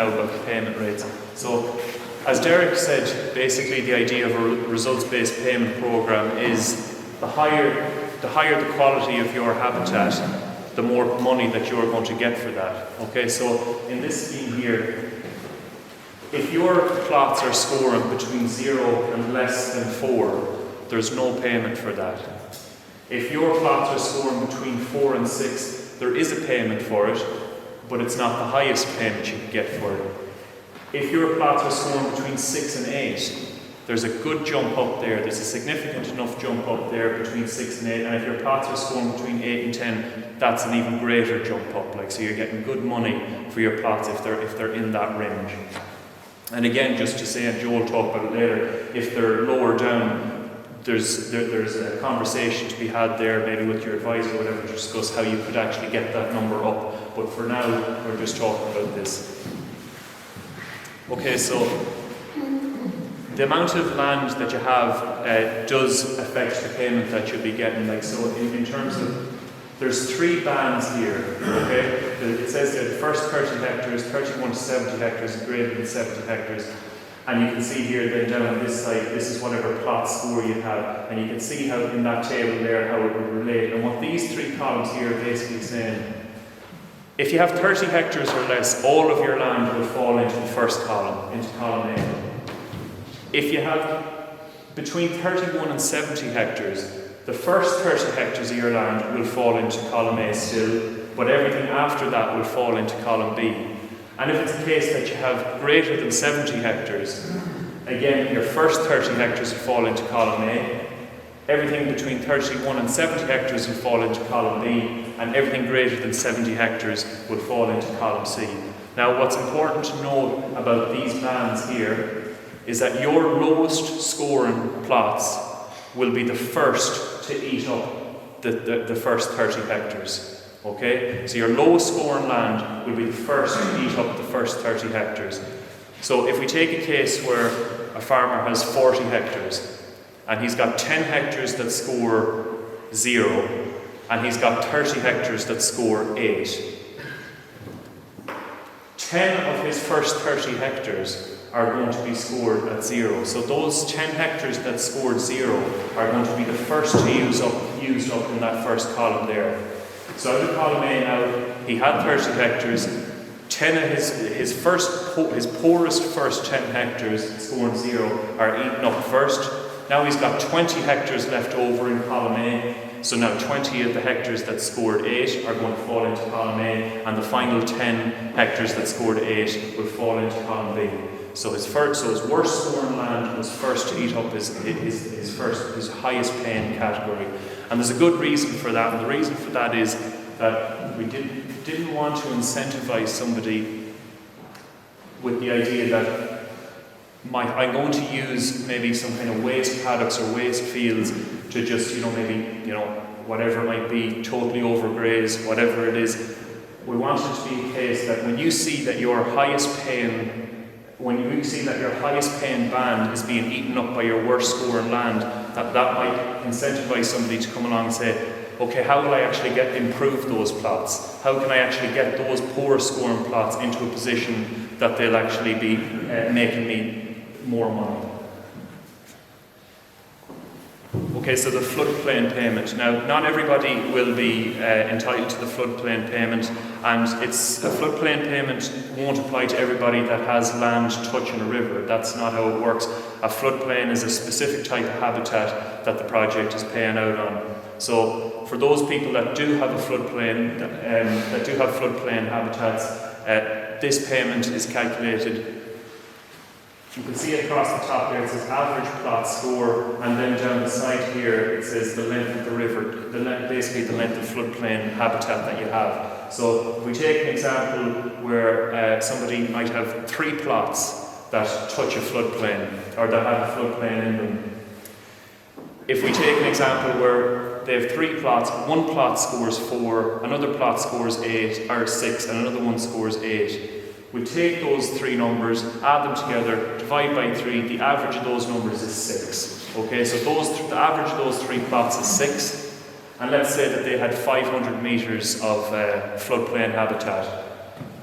now about the payment rates. So, as Derek said, basically the idea of a results-based payment program is the higher the quality of your habitat, the more money that you're going to get for that. Okay, so in this scheme here, if your plots are scoring between 0 and less than 4, there's no payment for that. If your plots are scoring between 4 and 6, there is a payment for it, but it's not the highest payment you can get for it. If your plots are scoring between 6 and 8, there's a good jump up there. There's a significant enough jump up there between 6 and 8. And if your plots are scoring between 8 and 10, that's an even greater jump up. So you're getting good money for your plots if they're in that range. And again, just to say, and Joel will talk about it later, if they're lower down, there's a conversation to be had there, maybe with your advisor or whatever, to discuss how you could actually get that number up. But for now, we're just talking about this. Okay, so the amount of land that you have does affect the payment that you'll be getting. So in terms of, there's 3 bands here, okay? It says there the first 30 hectares, 31 to 70 hectares, and greater than 70 hectares. And you can see here then down on this side, this is whatever plot score you have. And you can see how in that table there, how it would relate. And what these 3 columns here are basically saying, if you have 30 hectares or less, all of your land will fall into the first column, into column A. If you have between 31 and 70 hectares, the first 30 hectares of your land will fall into column A still, but everything after that will fall into column B. And if it's the case that you have greater than 70 hectares, again, your first 30 hectares will fall into column A, everything between 31 and 70 hectares will fall into column B, and everything greater than 70 hectares will fall into column C. Now, what's important to know about these bands here is that your lowest scoring plots will be the first to eat up the first 30 hectares. Okay? So your lowest scoring land will be the first to eat up the first 30 hectares. So if we take a case where a farmer has 40 hectares and he's got 10 hectares that score 0 and he's got 30 hectares that score 8. 10 of his first 30 hectares are going to be scored at 0. So those 10 hectares that scored 0 are going to be the first to used up in that first column there. So out of column A now, he had 30 hectares. 10 of his poorest first 10 hectares scoring 0 are eaten up first. Now he's got 20 hectares left over in column A. So now 20 of the hectares that scored 8 are going to fall into column A, and the final 10 hectares that scored 8 will fall into column B. So his worst scoring land was first to eat up his highest paying category. And there's a good reason for that, and the reason for that is that we didn't want to incentivize somebody with the idea that I'm going to use maybe some kind of waste paddocks or waste fields to just, whatever it might be, totally overgraze, whatever it is. We want it to be a case that when you see that your highest paying band is being eaten up by your worst scoring land, that might incentivize somebody to come along and say, okay, how will I actually improve those plots? How can I actually get those poor scoring plots into a position that they'll actually be making me more money? Okay, so the floodplain payment. Now, not everybody will be entitled to the floodplain payment, and a floodplain payment won't apply to everybody that has land touching a river. That's not how it works. A floodplain is a specific type of habitat that the project is paying out on. So, for those people that do have a floodplain, that do have floodplain habitats, this payment is calculated. You can see it across the top there, it says average plot score, and then down the side here it says the length of the river, basically the length of floodplain habitat that you have. So if we take an example where somebody might have 3 plots that touch a floodplain, or that have a floodplain in them. If we take an example where they have 3 plots, one plot scores 4, another plot scores 8 or 6, and another one scores 8. We take those 3 numbers, add them together, divide by 3, the average of those numbers is 6. Okay, so the average of those 3 plots is 6, and let's say that they had 500 metres of floodplain habitat.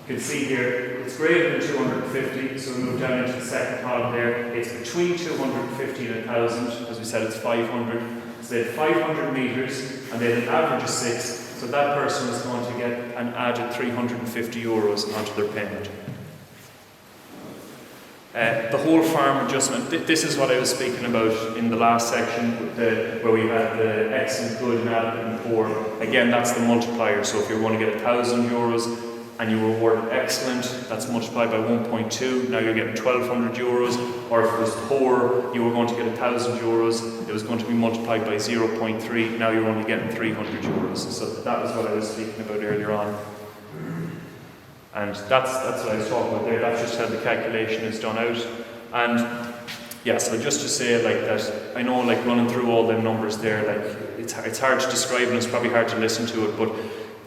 You can see here, it's greater than 250, so we move down into the second column there. It's between 250 and 1,000, as we said, it's 500. So they had 500 metres, and they had an average of 6, so that person is going to get an added €350 onto their payment. The whole farm adjustment, this is what I was speaking about in the last section, where we had the excellent, good, and adequate, and poor. Again, that's the multiplier, so if you're going to get €1,000 and you were awarded excellent, that's multiplied by 1.2, now you're getting €1,200, or if it was poor, you were going to get €1,000, it was going to be multiplied by 0.3, now you're only getting €300. So that was what I was speaking about earlier on. And that's what I was talking about there. That's just how the calculation is done out. And yeah, so just to say like that, I know like running through all them numbers there, like it's hard to describe and it's probably hard to listen to it, but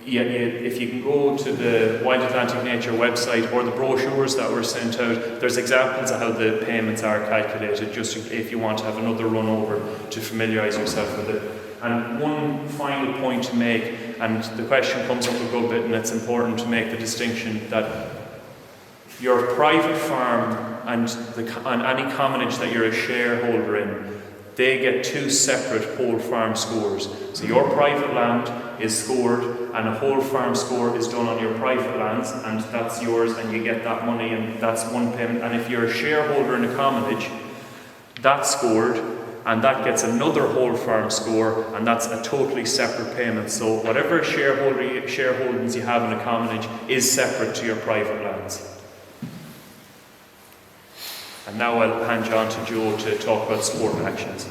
yeah, if you can go to the Wild Atlantic Nature website or the brochures that were sent out, there's examples of how the payments are calculated, just if you want to have another run over to familiarise yourself with it. And one final point to make, and the question comes up a good bit, and it's important to make the distinction that your private farm and any commonage that you're a shareholder in, they get two separate whole farm scores. So your private land is scored, and a whole farm score is done on your private lands, and that's yours, and you get that money, and that's one payment. And if you're a shareholder in a commonage, that's scored, and that gets another whole farm score, and that's a totally separate payment. So whatever shareholdings you have in a commonage is separate to your private lands. And now I'll hand you on to Joe to talk about sport actions.